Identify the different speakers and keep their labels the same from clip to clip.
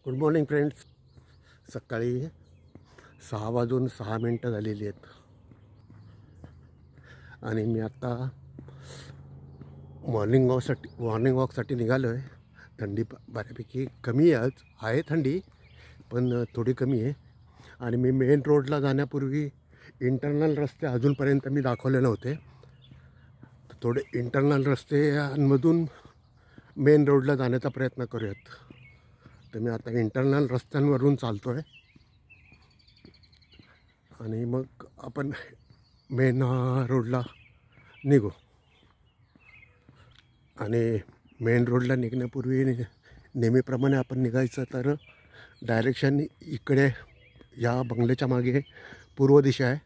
Speaker 1: Good morning friends. सकाळी 6:06 झालेली आहेत आणि मी आता मॉर्निंग वॉकसाठी निघालो आहे. थंडी बऱ्यापैकी कमी आहे थंडी, पण थोडी कमी आहे. आणि मी मेन रोडला जाण्यापूर्वी इंटरनल रस्ते अजूनपर्यंत मी दाखवले नव्हते. थोडे इंटरनल रस्त्यांमधून मेन रोडला जाण्याचा प्रयत्न करूयात. तर मी आता इंटरनल रस्त्यांवरून चालतो आहे आणि मग आपण मेन रोडला निघू. आणि मेन रोडला निघण्यापूर्वी नेहमीप्रमाणे आपण निघायचं तर डायरेक्शन इकडे या बंगल्याच्या मागे पूर्व दिशा आहे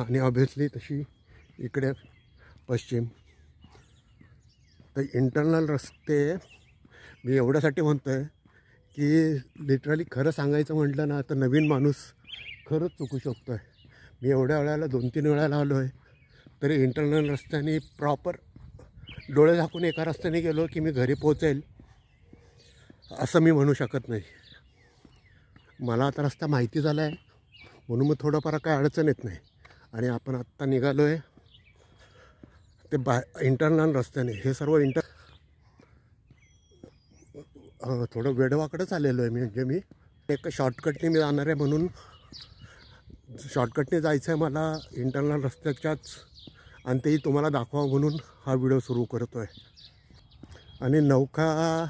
Speaker 1: आणि ऑब्व्हियसली तशी इकडे पश्चिम. तर इंटरनल रस्ते मी एवढ्यासाठी म्हणतो आहे की लिटरली खरं सांगायचं म्हटलं ना तर नवीन माणूस खरंच चुकू शकतो आहे. मी एवढ्या वेळेला 2-3 वेळेला आलो आहे तरी इंटरनल रस्त्याने प्रॉपर डोळे झाकून एका रस्त्याने गेलो की मी घरी पोहोचेल असं मी म्हणू शकत नाही. मला आता रस्ता माहिती झाला आहे म्हणून मग थोडंफार काय अडचण येत नाही. आणि आपण आत्ता निघालो आहे ते इंटरनल रस्त्याने. हे सर्व थोडं वेडवाकडंच आलेलो आहे. म्हणजे मी एक शॉर्टकटने मी जाणार आहे म्हणून शॉर्टकटने जायचं आहे मला इंटरनल रस्त्याच्याच, आणि तेही तुम्हाला दाखवा म्हणून हा व्हिडिओ सुरू करतो आहे. आणि नौका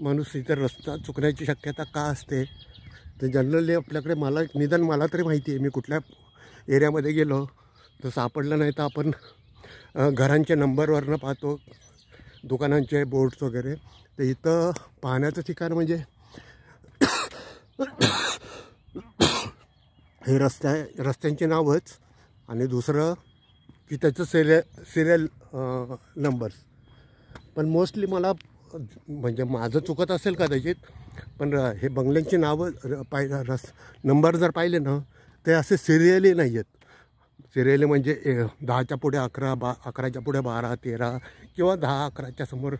Speaker 1: माणूस इथे रस्ता चुकण्याची शक्यता का असते तर जनरली आपल्याकडे मला तरी माहिती आहे. मी कुठल्या एरियामध्ये गेलो तर सापडलं नाही तर आपण घरांचे नंबरवरनं पाहतो, दुकानांचे बोर्ड्स वगैरे. तर इथं पाहण्याचं ठिकाण म्हणजे हे रस्त्यांची नावच आणि दुसरं की त्याचं सिरियल नंबर्स. पण मोस्टली मला म्हणजे माझं चुकत असेल कदाचित, पण हे बंगल्यांची नावं नंबर जर पाहिले ना ते असे सिरियली नाही आहेत. सिरियली म्हणजे 10च्या पुढे 11, 11च्या पुढे 12, 13 किंवा 10-11च्या समोर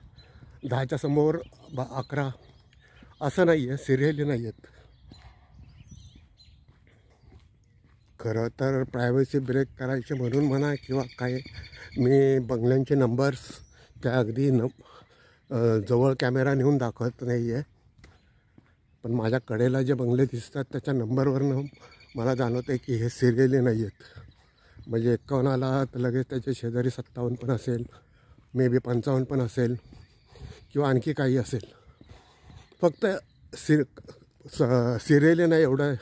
Speaker 1: 10च्या समोर 11 असं नाही आहे. सिरियली नाही आहेत. खरं तर प्रायव्हसी ब्रेक करायचे म्हणून म्हणा किंवा काय, मी बंगल्यांचे नंबर्स त्या अगदी जवळ कॅमेरा नेऊन दाखवत नाही आहे. पण माझ्या कडेला जे बंगले दिसतात त्याच्या नंबरवरनं मला जाणवतं आहे की हे सिरियली नाही आहेत. म्हणजे 51 आला तर लगेच त्याच्या शेजारी 57 पण असेल, मे बी 55 पण असेल किंवा आणखी काही असेल. फक्त सिरियली नाही एवढं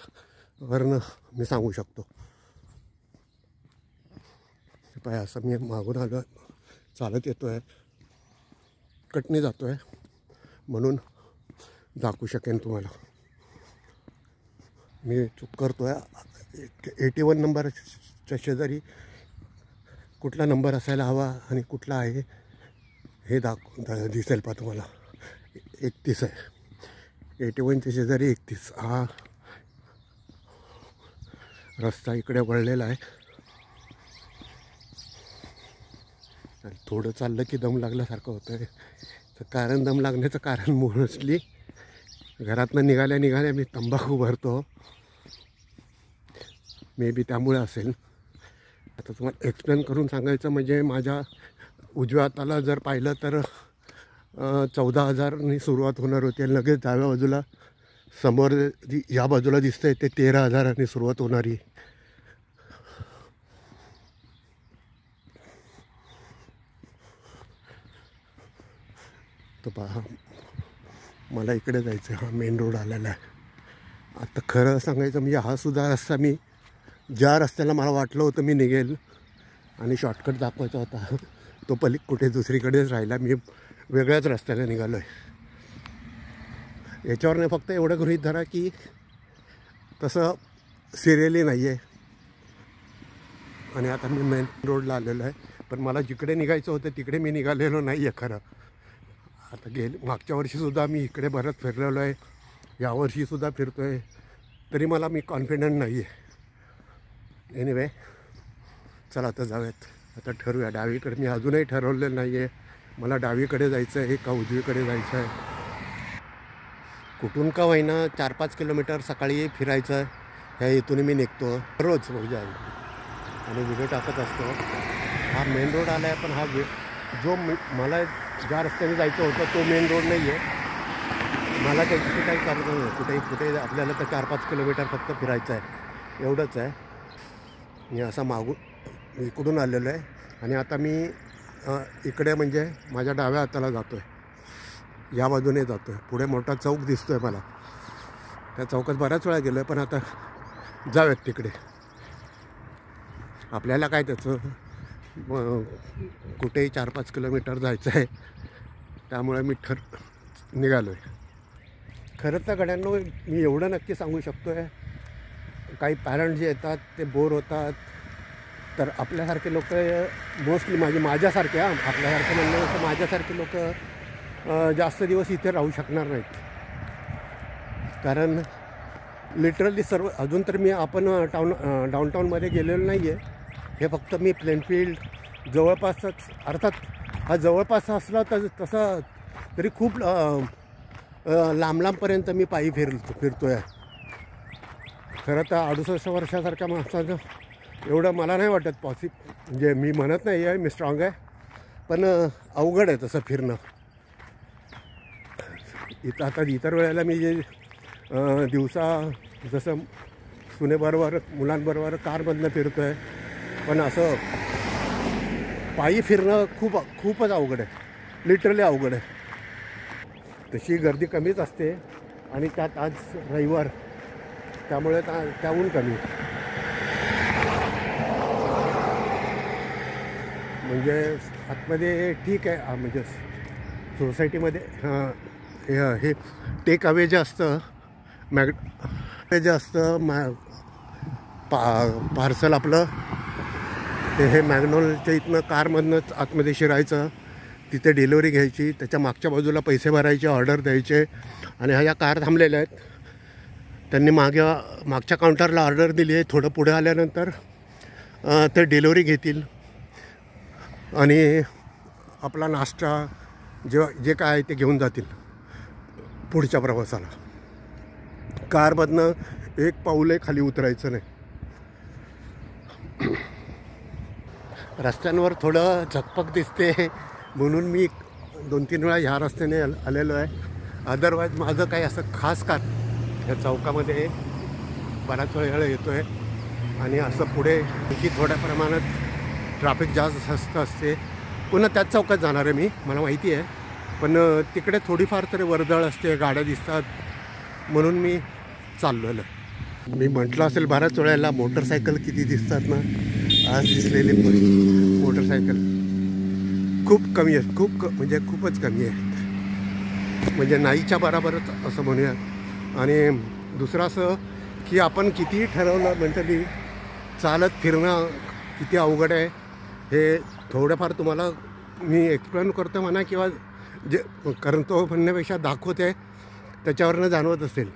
Speaker 1: वरनं मी सांगू शकतो. पाय असं मी मागून आलो चालत येतो आहे, कटनी जातो आहे म्हणून दाखवू शकेन तुम्हाला. मी चूक करतो आहे. 81 नंबरच्या शेजारी कुठला नंबर असायला हवा आणि कुठला आहे हे दिसेल पा तुम्हाला. 31 आहे. 81च्या शेजारी 31 हा रस्ता इकडे वळलेला आहे. आणि थोडं चाललं की दम लागल्यासारखं होतं आहे. तर दम लागण्याचं कारण मोस्टली घरातनं निघाल्या मी तंबाखू भरतो, मे बी त्यामुळे असेल. आता तुम्हाला एक्सप्लेन करून सांगायचं म्हणजे माझ्या उजव्या हाताला जर पाहिलं तर 14,000नी सुरुवात होणार होती आणि लगेच डाव्या बाजूला समोर या बाजूला दिसतंय ते 13,000नी सुरुवात होणारी. तर पहा मला इकडे जायचं आहे. हा मेन रोड आलेला आहे. आता खरं सांगायचं म्हणजे हा सुद्धा रस्ता मी ज्या रस्त्याला मला वाटलं होतं मी निघेल आणि शॉर्टकट दाखवायचा होता तो कुठे दुसरीकडेच राहिला. मी वेगळ्याच रस्त्याला निघालो आहे. याच्यावरने फक्त एवढं गृहीत धरा की तसं सिरियली नाही आहे. आणि आता मी मेन रोडला आलेलो आहे. पण मला जिकडे निघायचं होतं तिकडे मी निघालेलो नाही आहे खरं. आता मागच्या वर्षीसुद्धा मी इकडे बरंच फिरलेलो आहे, यावर्षीसुद्धा फिरतो आहे, तरी मी कॉन्फिडंट नाही आहे. एनिवे चला आता जाऊयात. आता ठरवूया. डावीकडे मी अजूनही ठरवलेलं नाही आहे मला डावीकडे जायचं आहे का उजवीकडे जायचं आहे. कुठून का होईना 4-5 किलोमीटर सकाळी फिरायचं ह्या इथून मी निघतो रोज म्हणजे आणि व्हिडिओ टाकत असतो. हा मेन रोड आला आहे, पण हा जो मला ज्या रस्त्याने जायचं होतं तो मेन रोड नाही आहे. मला त्याची काही करायचं नाही. कुठे आपल्याला तर 4-5 किलोमीटर फक्त फिरायचं आहे, एवढंच आहे. मी असा मागून इकडून आलेलो आहे आणि आता मी इकडे म्हणजे माझ्या डाव्या हाताला जातो आहे, या बाजूने जातो आहे. पुढे मोठा चौक दिसतो आहे मला, त्या चौकात बऱ्याच वेळा गेलो आहे, पण आता जाऊयात तिकडे. आपल्याला काय त्याचं कुठेही 4-5 किलोमीटर जायचं आहे, त्यामुळे मी निघालो आहे. खरं तर गड्यांनो मी एवढं नक्की सांगू शकतो आहे, काही पॅरेंट जे येतात ते बोर होतात. तर आपल्यासारखे लोक मोस्टली माझ्यासारखे आपल्यासारखे म्हणलं तर माझ्यासारखे लोक जास्त दिवस इथे राहू शकणार नाहीत. कारण लिटरली सर्व अजून तर आपण डाऊनटाऊनमध्ये गेलेलो नाही आहे. हे फक्त मी प्लेनफील्ड जवळपासच, अर्थात हा जवळपास असला तर तसं तरी खूप लांबपर्यंत मी पायी फिरतो आहे. खरं तर 68 वर्षासारख्या माणसाचं एवढं मला नाही वाटत म्हणजे मी म्हणत नाही आहे मी स्ट्रॉंग आहे, पण अवघड आहे तसं फिरणं. आता इतर वेळेला मी जे दिवसा जसं सुनेबरोबर मुलांबरोबर कारमधनं फिरतो आहे, पण असं पायी फिरणं खूपच अवघड आहे, लिटरली अवघड आहे. तशी गर्दी कमीच असते आणि त्यात आज रविवार, त्यामुळे त्याहून कमी. म्हणजे आतमध्ये ठीक आहे, म्हणजे सोसायटीमध्ये हे टेक अवे जे असतं जे असतं पार्सल आपलं हे मॅकडॉनल्डच्या इथनं कारमधनंच आतमध्ये शिरायचं, तिथे डिलिव्हरी घ्यायची, त्याच्या मागच्या बाजूला पैसे भरायचे, ऑर्डर द्यायचे. आणि ह्या कार थांबलेल्या आहेत, त्यांनी मागच्या काउंटरला ऑर्डर दिली आहे. थोडं पुढे आल्यानंतर ते डिलिव्हरी घेतील आणि आपला नाश्ता जे काय आहे ते घेऊन जातील पुढच्या प्रवासाला. कारमधनं एक पाऊलही खाली उतरायचं नाही. रस्त्यांवर थोडं झकपक दिसते म्हणून मी 2-3 वेळा ह्या रस्त्याने आलेलो आहे. अदरवाईज माझं काही असं खास का या चौकामध्ये बऱ्याच वेळा येतो आहे. आणि असं पुढे की थोड्या प्रमाणात ट्रॅफिक जास्त असते. पुन्हा त्याच चौकात जाणार आहे मी, मला माहिती आहे, पण तिकडे थोडीफार तरी वर्दळ असते, गाड्या दिसतात, म्हणून मी चाललेलं. मी म्हटलं असेल बऱ्याच वेळेला मोटरसायकल किती दिसतात ना, आज दिसलेली मोटरसायकल खूप कमी आहेत, म्हणजे खूपच कमी आहेत, म्हणजे नाहीच्या बरोबरच असं म्हणूया. आणि दुसरं असं की आपण कितीही ठरवलं मेंटली चालत फिरणं किती अवघड आहे हे थोडंफार तुम्हाला मी एक्सप्लेन करतो म्हणा, किंवा जे करतो म्हणण्यापेक्षा दाखवते त्याच्यावरनं जाणवत असेल.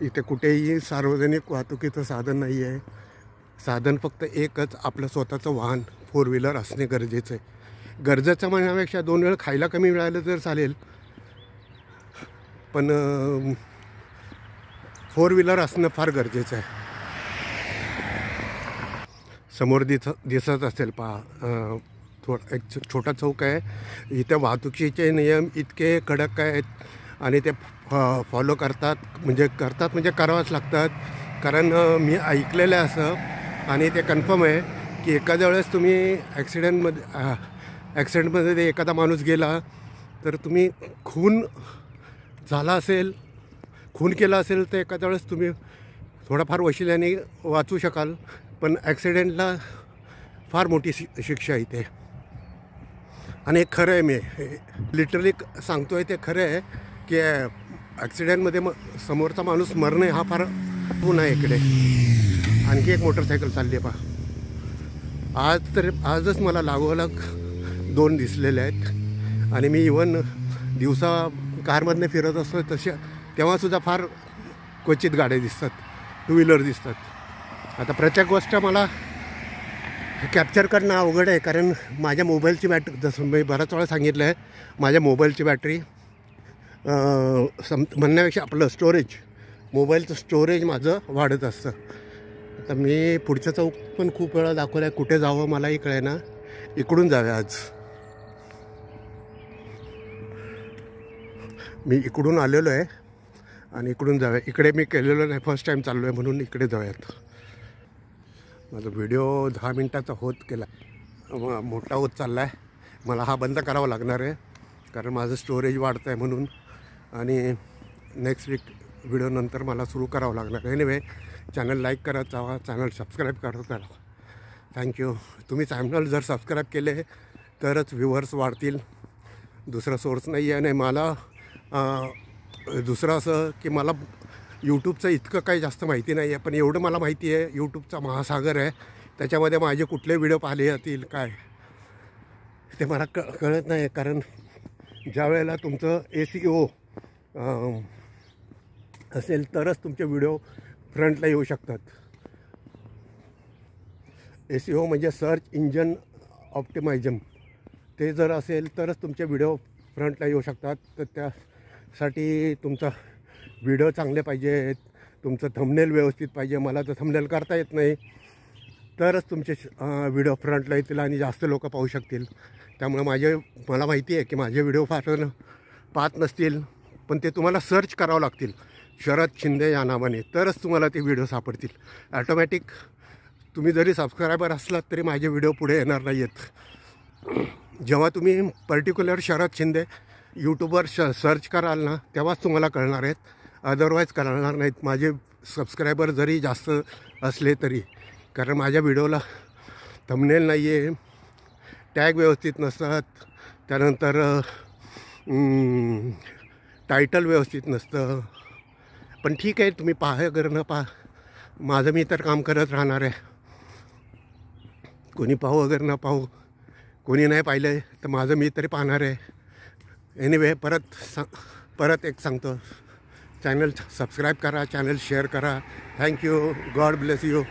Speaker 1: इथे कुठेही सार्वजनिक वाहतुकीचं साधन नाही आहे. साधन फक्त एकच, आपलं स्वतःचं वाहन 4 व्हीलर असणे गरजेचं आहे. गरजेचं म्हणण्यापेक्षा 2 वेळ खायला कमी मिळालं तर चालेल, पण 4 व्हीलर असणं फार गरजेचं आहे. समोर दिसत असेल पहा, एक छोटा चौक आहे. इथे वाहतुकीचे नियम इतके कडक आहेत आणि ते फॉलो करतात म्हणजे करावंच लागतात. कारण मी ऐकलेलं आहे असं, आणि ते कन्फर्म आहे की एखाद्या वेळेस तुम्ही ॲक्सिडेंटमध्ये एखादा माणूस गेला तर तुम्ही खून केला असेल तर एखाद्या वेळेस तुम्ही थोडाफार वशिल्याने वाचू शकाल, पण ॲक्सिडेंटला फार मोठी शिक्षा इथे. आणि हे खरं आहे, मी लिटरली सांगतो आहे, ते खरं आहे की ॲक्सिडेंटमध्ये समोरचा माणूस मरणे हा फार गुन्हा आहे. इकडे आणखी एक मोटरसायकल चालली आहे पहा. आजच मला लागोलाग 2 दिसलेले आहेत. आणि मी इवन दिवसा कारमधनं फिरत असतो तेव्हासुद्धा फार क्वचित गाड्या दिसतात, 2 व्हीलर दिसतात. आता प्रत्येक गोष्ट मला कॅप्चर करणं अवघड आहे, कारण माझ्या मोबाईलची बॅटरी, जसं मी बऱ्याच वेळा सांगितलं आहे, माझ्या मोबाईलची बॅटरी म्हणण्यापेक्षा आपलं स्टोरेज, मोबाईलचं स्टोरेज माझं वाढत असतं. आता मी पुढच्या चौक पण खूप वेळा दाखवलं आहे, कुठे जावं मलाही कळेना. इकडून जावे आज. मी इकडून आलेलो आहे आणि इकडून जाऊया. इकडे मी केलेलं नाही, फर्स्ट टाईम चाललो आहे म्हणून इकडे जाऊयात. माझा व्हिडिओ 10 मिनटाचा होत गेला, मोठा होत चालला आहे. मला हा बंद करावा लागणार आहे कारण माझं स्टोरेज वाढतं आहे म्हणून. आणि नेक्स्ट वीक व्हिडिओ नंतर मला सुरू करावं लागणार. एनिवे, चॅनल लाईक करत जावा, चॅनल सबस्क्राईब करत राहा. थँक्यू. तुम्ही चॅनल जर सबस्क्राईब केले तरच व्ह्यूवर्स वाढतील. दुसरा सोर्स नाही आहे. आणि मला दुसरं असं की मला यूट्यूबचं इतकं काही जास्त माहिती नाही आहे, पण एवढं मला माहिती आहे यूट्यूबचा महासागर आहे. त्याच्यामध्ये माझे कुठले व्हिडिओ पाहिले जातील काय ते मला कळत नाही. कारण ज्या वेळेला तुमचं SEO असेल तरच तुमचे व्हिडिओ फ्रंटला येऊ शकतात. SEO म्हणजे सर्च इंजन ऑप्टिमायझम, ते जर असेल तरच तुमचे व्हिडिओ फ्रंटला येऊ शकतात. तर त्यासाठी तुमचा व्हिडिओ चांगले पाहिजेत, तुमचं थंबनेल व्यवस्थित पाहिजे. मला तर थंबनेल करता येत नाही, तरच तुमचे व्हिडिओ फ्रंटला येतील आणि जास्त लोक पाहू शकतील. त्यामुळे मला माहिती आहे की माझे व्हिडिओ फार पाहत नसतील, पण ते तुम्हाला सर्च करावं लागतील शरद शिंदे या नावाने, तरच तुम्हाला ते व्हिडिओ सापडतील. ॲटोमॅटिक तुम्ही जरी सबस्क्रायबर असलात तरी माझे व्हिडिओ पुढे येणार नाही आहेत. जेव्हा तुम्ही पर्टिक्युलर शरद शिंदे यूट्यूबवर सर्च कराल ना, तेव्हाच तुम्हाला कळणार आहेत, अदरवाईज कळणार नाहीत. माझे सबस्क्रायबर जरी जास्त असले तरी, कारण माझ्या व्हिडिओला थंबनेल नाही आहे, टॅग व्यवस्थित नसतात, त्यानंतर टायटल व्यवस्थित नसतं. पण ठीक आहे, तुम्ही पाहा अगर न पहा, माझं मी तर काम करत राहणार आहे. कोणी पाहू अगर न पाहू, कोणी नाही पाहिलं आहे तर माझं मी तरी पाहणार आहे. एनिवे, परत एक सांगतो, चॅनल सबस्क्राईब करा, चॅनल शेअर करा. थँक्यू. God bless you.